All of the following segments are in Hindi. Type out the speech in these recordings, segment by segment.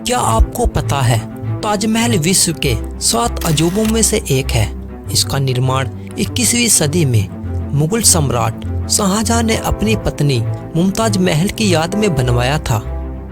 क्या आपको पता है ताजमहल विश्व के 7 अजूबों में से एक है। इसका निर्माण 21वीं सदी में मुगल सम्राट शाहजहां ने अपनी पत्नी मुमताज महल की याद में बनवाया था।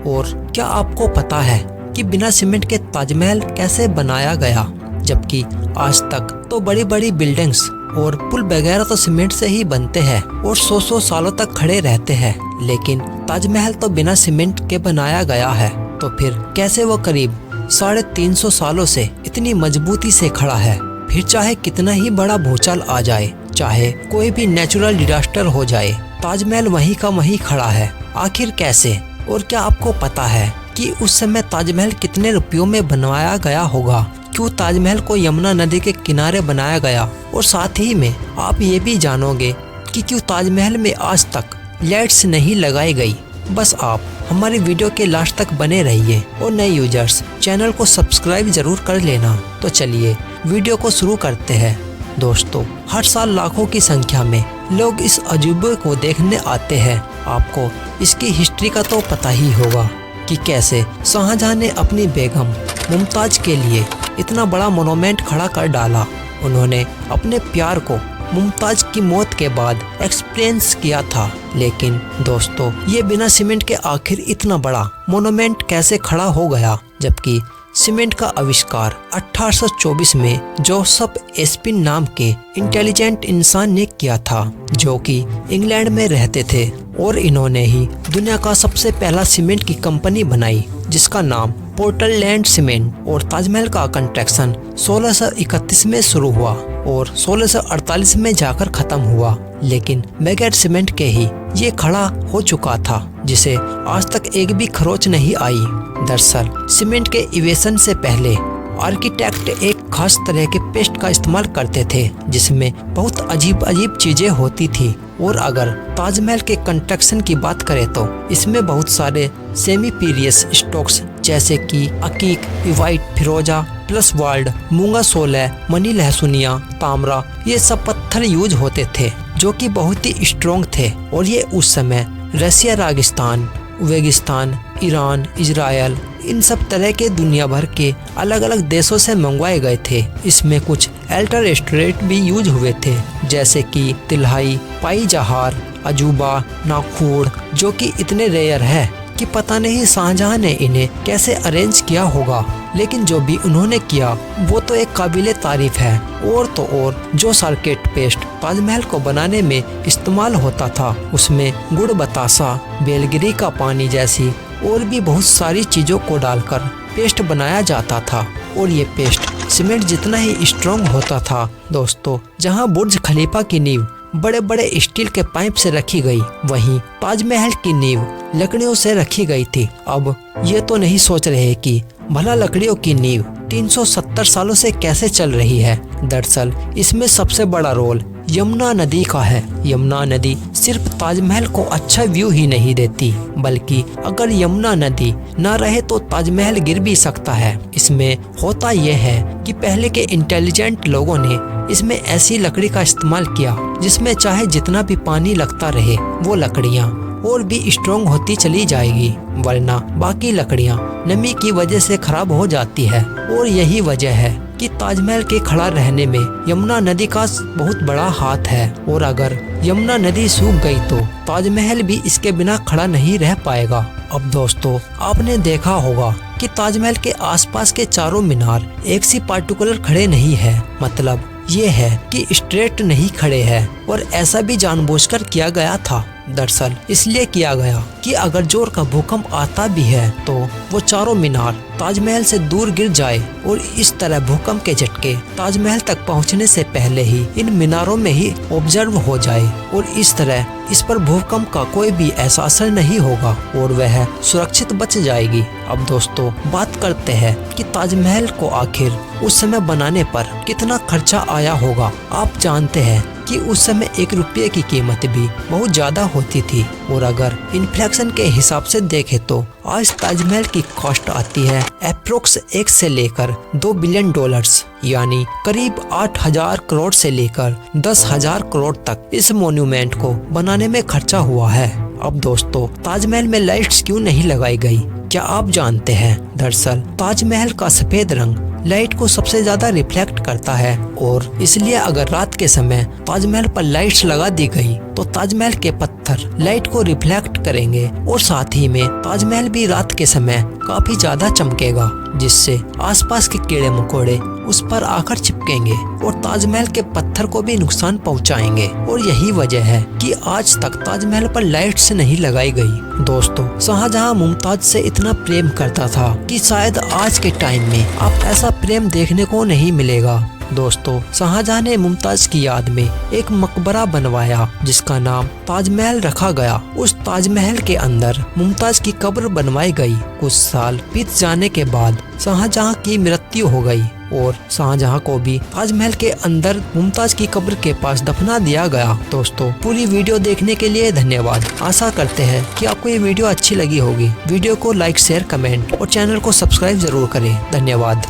और क्या आपको पता है कि बिना सीमेंट के ताजमहल कैसे बनाया गया, जबकि आज तक तो बड़ी बड़ी बिल्डिंग्स और पुल वगैरह तो सीमेंट से ही बनते हैं और 100 सालों तक खड़े रहते हैं, लेकिन ताजमहल तो बिना सीमेंट के बनाया गया है। तो फिर कैसे वो करीब 350 सालों से इतनी मजबूती से खड़ा है। फिर चाहे कितना ही बड़ा भूचाल आ जाए, चाहे कोई भी नेचुरल डिजास्टर हो जाए, ताजमहल वहीं का वहीं खड़ा है। आखिर कैसे? और क्या आपको पता है कि उस समय ताजमहल कितने रुपयों में बनवाया गया होगा? क्यों ताजमहल को यमुना नदी के किनारे बनाया गया? और साथ ही में आप ये भी जानोगे कि क्यों ताजमहल में आज तक लाइट्स नहीं लगाई गई। बस आप हमारी वीडियो के लास्ट तक बने रहिए और नए यूजर्स चैनल को सब्सक्राइब जरूर कर लेना। तो चलिए वीडियो को शुरू करते हैं। दोस्तों, हर साल लाखों की संख्या में लोग इस अजूबे को देखने आते हैं। आपको इसकी हिस्ट्री का तो पता ही होगा कि कैसे शाहजहां ने अपनी बेगम मुमताज के लिए इतना बड़ा मोनूमेंट खड़ा कर डाला। उन्होंने अपने प्यार को मुमताज की मौत के बाद एक्सपीरियंस किया था। लेकिन दोस्तों, ये बिना सीमेंट के आखिर इतना बड़ा मोनूमेंट कैसे खड़ा हो गया, जबकि सीमेंट का आविष्कार 1824 में जोसेफ एस्पिन नाम के इंटेलिजेंट इंसान ने किया था, जो कि इंग्लैंड में रहते थे। और इन्होंने ही दुनिया का सबसे पहला सीमेंट की कंपनी बनाई, जिसका नाम पोर्टलैंड सीमेंट। और ताजमहल का कंस्ट्रक्शन 1631 में शुरू हुआ और 1648 में जाकर खत्म हुआ। लेकिन बगैर सीमेंट के ही ये खड़ा हो चुका था, जिसे आज तक एक भी खरोच नहीं आई। दरअसल सीमेंट के इन्वेंशन से पहले आर्किटेक्ट एक खास तरह के पेस्ट का इस्तेमाल करते थे, जिसमें बहुत अजीब अजीब चीजें होती थी। और अगर ताजमहल के कंस्ट्रक्शन की बात करें तो इसमें बहुत सारे सेमी पीरियस स्टोक्स जैसे कि अकीक, व्हाइट फिरोजा, प्लस वाल्ड, मूंगा सोलह, मनी लहसुनिया, तामरा, ये सब पत्थर यूज होते थे, जो कि बहुत ही स्ट्रॉन्ग थे। और ये उस समय रसिया, रागिस्तान, उज़्बेकिस्तान, ईरान, इजराइल, इन सब तरह के दुनिया भर के अलग अलग देशों से मंगवाए गए थे। इसमें कुछ अल्टरेस्ट्रेट भी यूज हुए थे, जैसे कि तिल्हाई, पाई जहार, अजूबा, नाखूड़, जो कि इतने रेयर है कि पता नहीं शाहजहां ने इन्हें कैसे अरेंज किया होगा। लेकिन जो भी उन्होंने किया वो तो एक काबिले तारीफ है। और तो और जो सर्किट पेस्ट ताजमहल को बनाने में इस्तेमाल होता था, उसमें गुड़ बतासा, बेलगिरी का पानी जैसी और भी बहुत सारी चीजों को डालकर पेस्ट बनाया जाता था। और ये पेस्ट सीमेंट जितना ही स्ट्रॉन्ग होता था दोस्तों। जहां बुर्ज खलीफा की नींव बड़े बड़े स्टील के पाइप से रखी गई, वहीं ताजमहल की नींव लकड़ियों से रखी गई थी। अब ये तो नहीं सोच रहे कि भला लकड़ियों की नींव 370 सालों से कैसे चल रही है। दरअसल इसमें सबसे बड़ा रोल यमुना नदी का है। यमुना नदी सिर्फ ताजमहल को अच्छा व्यू ही नहीं देती, बल्कि अगर यमुना नदी न रहे तो ताजमहल गिर भी सकता है। इसमें होता यह है कि पहले के इंटेलिजेंट लोगों ने इसमें ऐसी लकड़ी का इस्तेमाल किया जिसमें चाहे जितना भी पानी लगता रहे, वो लकड़ियाँ और भी स्ट्रॉन्ग होती चली जाएगी, वरना बाकी लकड़ियाँ नमी की वजह से खराब हो जाती है। और यही वजह है कि ताजमहल के खड़ा रहने में यमुना नदी का बहुत बड़ा हाथ है। और अगर यमुना नदी सूख गई तो ताजमहल भी इसके बिना खड़ा नहीं रह पाएगा। अब दोस्तों, आपने देखा होगा कि ताजमहल के आसपास के चारों मीनार एक सी पार्टिकुलर खड़े नहीं है। मतलब ये है कि स्ट्रेट नहीं खड़े हैं। और ऐसा भी जानबूझकर किया गया था। दरअसल इसलिए किया गया कि अगर जोर का भूकंप आता भी है तो वो चारों मीनार ताजमहल से दूर गिर जाए और इस तरह भूकंप के झटके ताजमहल तक पहुंचने से पहले ही इन मीनारों में ही ऑब्जर्व हो जाए। और इस तरह इस पर भूकंप का कोई भी ऐसा असर नहीं होगा और वह सुरक्षित बच जाएगी। अब दोस्तों, बात करते हैं कि ताजमहल को आखिर उस समय बनाने पर कितना खर्चा आया होगा। आप जानते हैं कि उस समय 1 रुपये की कीमत भी बहुत ज्यादा होती थी। और अगर इन्फ्लेशन के हिसाब से देखें तो आज ताजमहल की कॉस्ट आती है अप्रोक्स 1 से लेकर 2 बिलियन डॉलर्स, यानी करीब 8,000 करोड़ से लेकर 10,000 करोड़ तक इस मोन्यूमेंट को बनाने में खर्चा हुआ है। अब दोस्तों, ताजमहल में लाइट्स क्यों नहीं लगाई गई, क्या आप जानते हैं? दरअसल ताजमहल का सफेद रंग लाइट को सबसे ज्यादा रिफ्लेक्ट करता है और इसलिए अगर रात के समय ताजमहल पर लाइट्स लगा दी गई तो ताजमहल के पत्थर लाइट को रिफ्लेक्ट करेंगे और साथ ही में ताजमहल भी रात के समय काफी ज्यादा चमकेगा, जिससे आसपास के कीड़े मकोड़े उस पर आकर चिपकेंगे और ताजमहल के पत्थर को भी नुकसान पहुंचाएंगे। और यही वजह है कि आज तक ताजमहल पर लाइट्स नहीं लगाई गई। दोस्तों, शाहजहां मुमताज से इतना प्रेम करता था कि शायद आज के टाइम में आप ऐसा प्रेम देखने को नहीं मिलेगा। दोस्तों, शाहजहां ने मुमताज की याद में एक मकबरा बनवाया जिसका नाम ताजमहल रखा गया। उस ताजमहल के अंदर मुमताज की कब्र बनवाई गई। कुछ साल बीत जाने के बाद शाहजहां की मृत्यु हो गई और शाहजहां को भी ताजमहल के अंदर मुमताज की कब्र के पास दफना दिया गया। दोस्तों, पूरी वीडियो देखने के लिए धन्यवाद। आशा करते हैं कि आपको ये वीडियो अच्छी लगी होगी। वीडियो को लाइक, शेयर, कमेंट और चैनल को सब्सक्राइब जरूर करें। धन्यवाद।